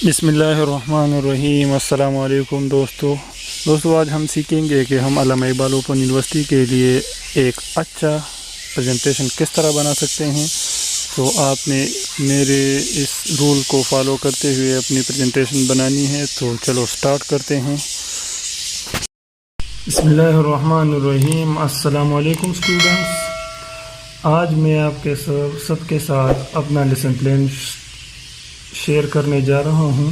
بسم اللہ الرحمن الرحیم۔ السلام علیکم دوستو آج ہم سیکھیں گے کہ ہم علامہ اقبال اوپن یونیورسٹی کے لیے ایک اچھا پریزنٹیشن کس طرح بنا سکتے ہیں۔ تو آپ نے میرے اس رول کو فالو کرتے ہوئے اپنی پریزنٹیشن بنانی ہے، تو چلو سٹارٹ کرتے ہیں۔ بسم اللہ الرحمن الرحیم۔ السلام علیکم اسٹوڈنٹس، آج میں آپ کے سب کے ساتھ اپنا لیسن پلان شیئر کرنے جا رہا ہوں۔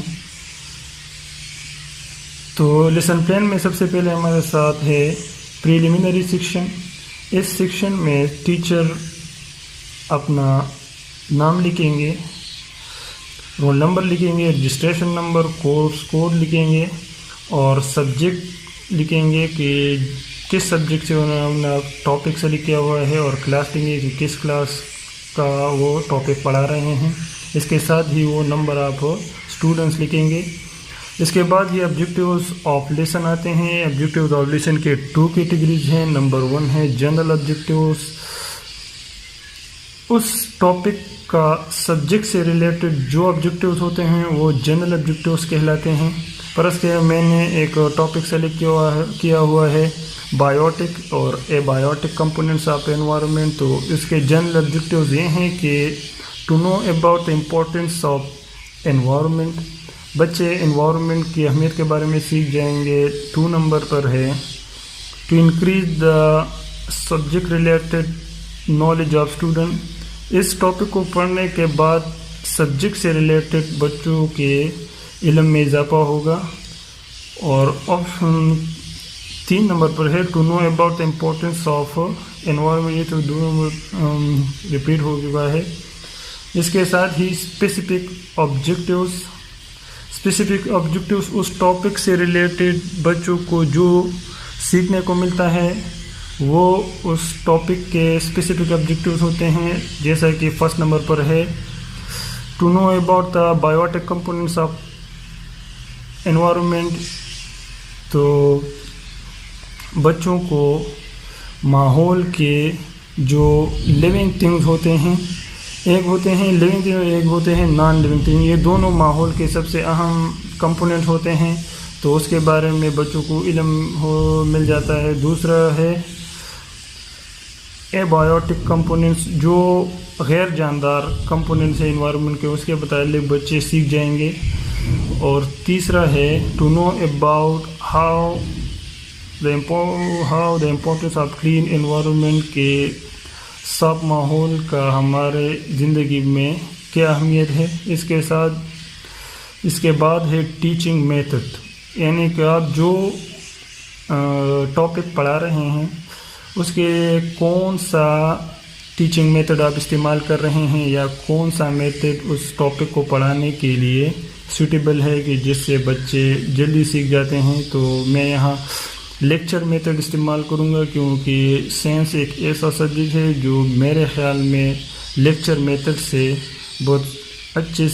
تو لیسن پلان میں سب سے پہلے ہمارے ساتھ ہے پریلیمنری سیکشن۔ اس سیکشن میں ٹیچر اپنا نام لکھیں گے، رول نمبر لکھیں گے، رجسٹریشن نمبر، کورس کوڈ لکھیں گے اور سبجیکٹ لکھیں گے کہ کس سبجیکٹ سے انہوں نے ٹاپک سلیکٹ کیا ہوا ہے، اور کلاس لیں گے کہ کس کلاس کا وہ ٹاپک پڑھا رہے ہیں۔ اس کے ساتھ ہی وہ نمبر آپ اسٹوڈنٹس لکھیں گے۔ اس کے بعد یہ آبجیکٹیوز آف لیسن آتے ہیں۔ آبجیکٹیوز آف لیسن کے 2 کیٹیگریز ہیں۔ نمبر 1 ہے جنرل آبجیکٹیوز، اس ٹاپک کا سبجیکٹ سے ریلیٹڈ جو آبجیکٹیوز ہوتے ہیں وہ جنرل آبجیکٹیوز کہلاتے ہیں۔ فرض کہ میں نے ایک ٹاپک سلیکٹ کیا ہوا ہے بایوٹک اور abiotic components of environment, تو اس کے جنرل آبجیکٹیوز یہ ہیں کہ to know about the importance of environment, بچے انوائرمنٹ کی اہمیت کے بارے میں سیکھ جائیں گے۔ 2 نمبر پر ہے to increase the subject related knowledge of student, اس ٹاپک کو پڑھنے کے بعد سبجیکٹ سے ریلیٹڈ بچوں کے علم میں اضافہ ہوگا۔ اور آپشن 3 نمبر پر ہے to know about the importance of environment, یہ تو 2 نمبر ریپیٹ ہو چکا ہے۔ اس کے ساتھ ہی اسپیسیفک آبجیکٹیوز اس ٹاپک سے ریلیٹڈ بچوں کو جو سیکھنے کو ملتا ہے وہ اس ٹاپک کے اسپیسیفک آبجیکٹیوز ہوتے ہیں، جیسا کہ 1 نمبر پر ہے to know about the biotic components of environment, تو بچوں کو ماحول کے جو لیونگ تھنگز ہوتے ہیں، ایک ہوتے ہیں لیونگ تھنگ، ایک ہوتے ہیں نان لیونگ تھنگ، یہ دونوں ماحول کے سب سے اہم کمپوننٹ ہوتے ہیں، تو اس کے بارے میں بچوں کو علم مل جاتا ہے۔ دوسرا ہے اے بایوٹک کمپوننٹس، جو غیر جاندار کمپوننٹس ہیں انوائرمنٹ کے، اس کے متعلق بچے سیکھ جائیں گے۔ اور تیسرا ہے to know about how the importance of clean environment, کے صاف ماحول کا ہمارے زندگی میں کیا اہمیت ہے۔ اس کے بعد ہے ٹیچنگ میتھڈ، یعنی کہ آپ جو ٹاپک پڑھا رہے ہیں اس کے کون سا ٹیچنگ میتھڈ آپ استعمال کر رہے ہیں، یا کون سا میتھڈ اس ٹاپک کو پڑھانے کے لیے سوٹیبل ہے کہ جس سے بچے جلدی سیکھ جاتے ہیں۔ تو میں یہاں لیکچر میتھڈ استعمال کروں گا، کیونکہ سائنس ایک ایسا سبجیکٹ ہے جو میرے خیال میں لیکچر میتھڈ سے بہت اچھے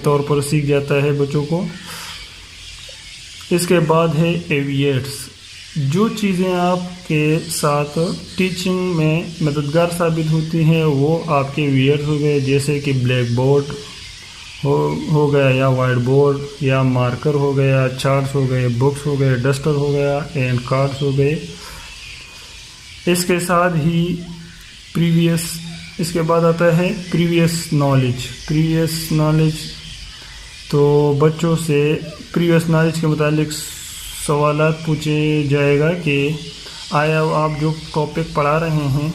طور پر سیکھ جاتا ہے بچوں کو۔ اس کے بعد ہے ایویٹس، جو چیزیں آپ کے ساتھ ٹیچنگ میں مددگار ثابت ہوتی ہیں وہ آپ کے ایویٹس ہو گئے، جیسے کہ بلیک بورڈ ہو گیا، یا وائٹ بورڈ، یا مارکر ہو گیا، چارٹس ہو گئے، بکس ہو گئے، ڈسٹر ہو گیا، اینڈ کارڈس ہو گئے۔ اس کے ساتھ ہی اس کے بعد آتا ہے پریویس نالج، تو بچوں سے پریویس نالج کے متعلق سوالات پوچھے جائے گا کہ آیا آپ جو ٹاپک پڑھا رہے ہیں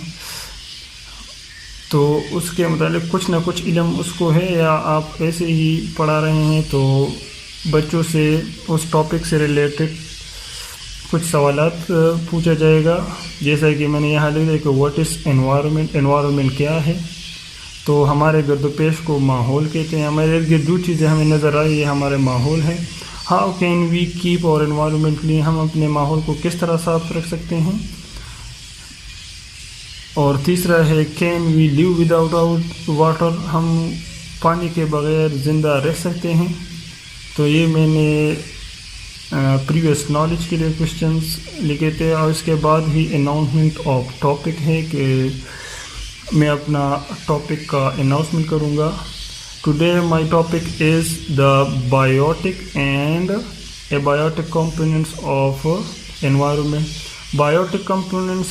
تو اس کے متعلق کچھ نہ کچھ علم اس کو ہے، یا آپ ایسے ہی پڑھا رہے ہیں۔ تو بچوں سے اس ٹاپک سے ریلیٹڈ کچھ سوالات پوچھا جائے گا، جیسا کہ میں نے یہاں لکھا ہے کہ واٹ از انوائرمنٹ کیا ہے، تو ہمارے گرد و پیش کو ماحول کہتے ہیں، ہمارے ارد گرد جو چیزیں ہمیں نظر آئی یہ ہمارے ماحول ہے۔ ہاؤ کین وی کیپ اور انوائرمنٹ کلین، ہم اپنے ماحول کو کس طرح صاف رکھ سکتے ہیں۔ اور تیسرا ہے can we live without water, ہم پانی کے بغیر زندہ رہ سکتے ہیں۔ تو یہ میں نے پریویس نالج کے لیے کوشچنس لکھے تھے۔ اور اس کے بعد ہی اناؤنسمنٹ آف ٹاپک ہے کہ میں اپنا ٹاپک کا اناؤنسمنٹ کروں گا۔ Today my topic is the biotic and abiotic components of environment. Biotic components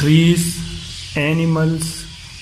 trees, animals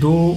2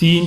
3